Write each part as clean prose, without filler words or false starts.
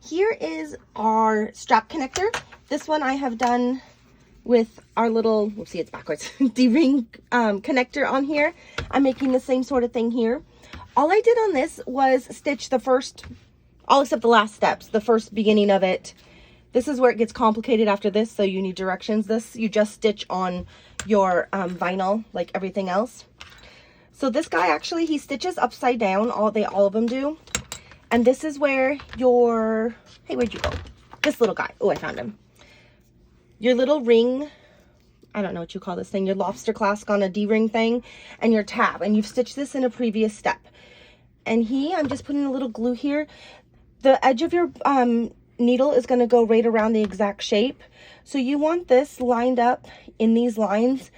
Here is our strap connector. This one I have done with our little, whoopsie, it's backwards, D-ring connector on here. I'm making the same sort of thing here. All I did on this was stitch the first, all except the last steps, the first beginning of it. This is where it gets complicated after this, so you need directions. This, you just stitch on your vinyl like everything else. So this guy actually, he stitches upside down, all of them do. And this is where your, hey, where'd you go? This little guy, oh, I found him. Your little ring, I don't know what you call this thing, your lobster clasp on a D-ring thing, and your tab. And you've stitched this in a previous step. And I'm just putting a little glue here. The edge of your needle is going to go right around the exact shape. So you want this lined up in these lines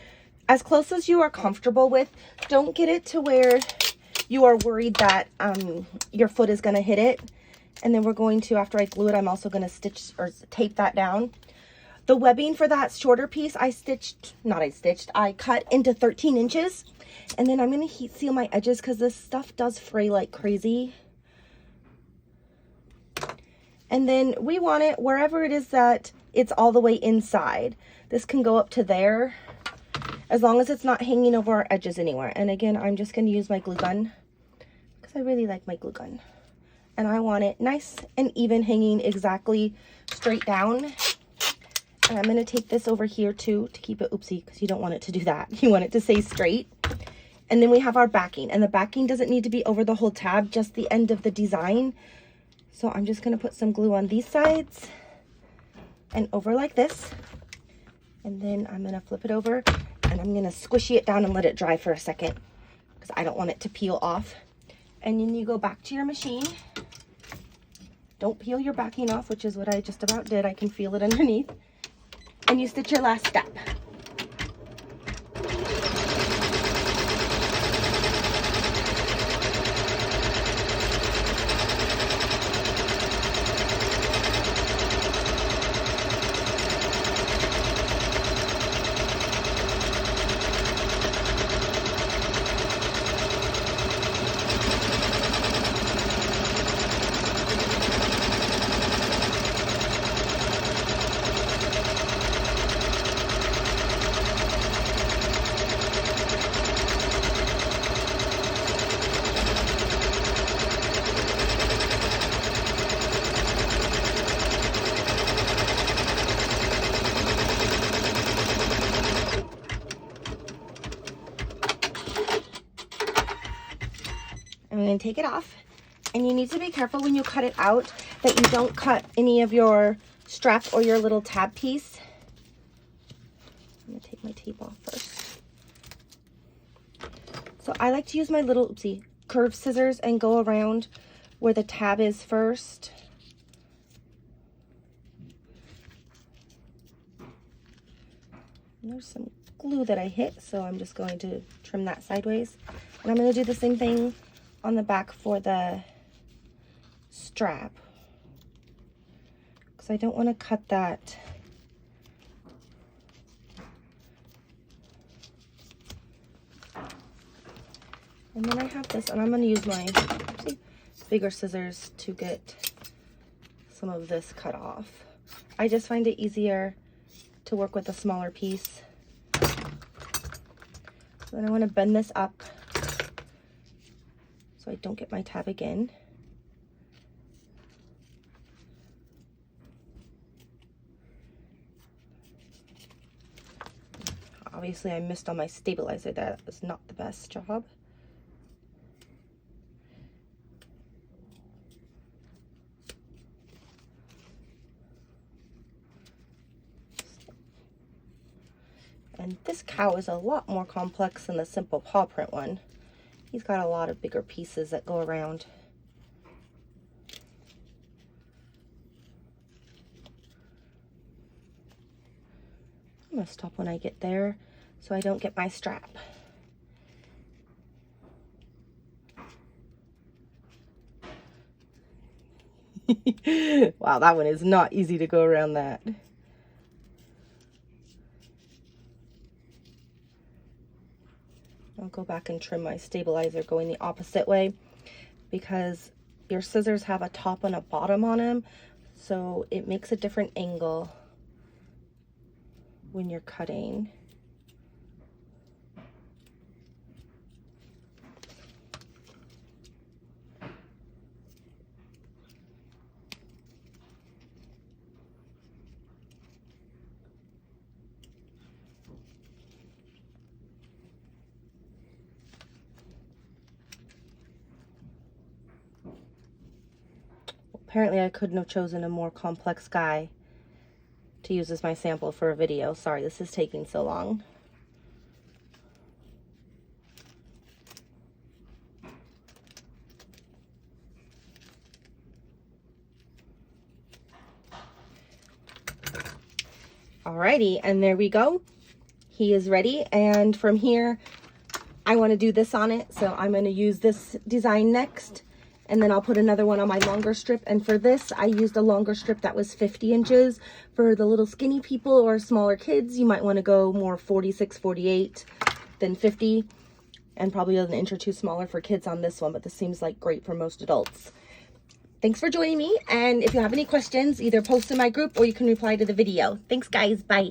as close as you are comfortable with. Don't get it to where you are worried that your foot is going to hit it. And then we're going to, after I glue it, I'm also going to stitch or tape that down. The webbing for that shorter piece, I cut into 13 inches. And then I'm going to heat seal my edges because this stuff does fray like crazy. And then we want it wherever it is that it's all the way inside. This can go up to there, as long as it's not hanging over our edges anywhere. And again, I'm just going to use my glue gun because I really like my glue gun. And I want it nice and even, hanging exactly straight down. And I'm going to take this over here too to keep it, oopsie, because you don't want it to do that. You want it to stay straight. And then we have our backing. And the backing doesn't need to be over the whole tab, just the end of the design. So I'm just going to put some glue on these sides and over like this. And then I'm going to flip it over and I'm going to squishy it down and let it dry for a second because I don't want it to peel off. And then you go back to your machine. Don't peel your backing off, which is what I just about did. I can feel it underneath. And you stitch your last step. I'm going to take it off, and you need to be careful when you cut it out that you don't cut any of your strap or your little tab piece. I'm going to take my tape off first. So I like to use my little, oopsie, curved scissors and go around where the tab is first. And there's some glue that I hit, so I'm just going to trim that sideways. And I'm going to do the same thing on the back for the strap, because I don't want to cut that. And then I have this, and I'm going to use my bigger scissors to get some of this cut off. I just find it easier to work with a smaller piece. Then I want to bend this up so I don't get my tab again. Obviously I missed on my stabilizer. That was not the best job. And this cow is a lot more complex than the simple paw print one. He's got a lot of bigger pieces that go around. I'm going to stop when I get there so I don't get my strap. Wow, that one is not easy to go around that. I'll go back and trim my stabilizer going the opposite way because your scissors have a top and a bottom on them. so it makes a different angle when you're cutting. Apparently I couldn't have chosen a more complex guy to use as my sample for a video. Sorry, this is taking so long. Alrighty, and there we go. He is ready, and from here, I want to do this on it, so I'm going to use this design next, and then I'll put another one on my longer strip. And for this, I used a longer strip that was 50 inches. For the little skinny people or smaller kids, you might want to go more 46, 48 than 50, and probably an inch or two smaller for kids on this one, but this seems like great for most adults. Thanks for joining me, and if you have any questions, either post in my group or you can reply to the video. Thanks, guys. Bye.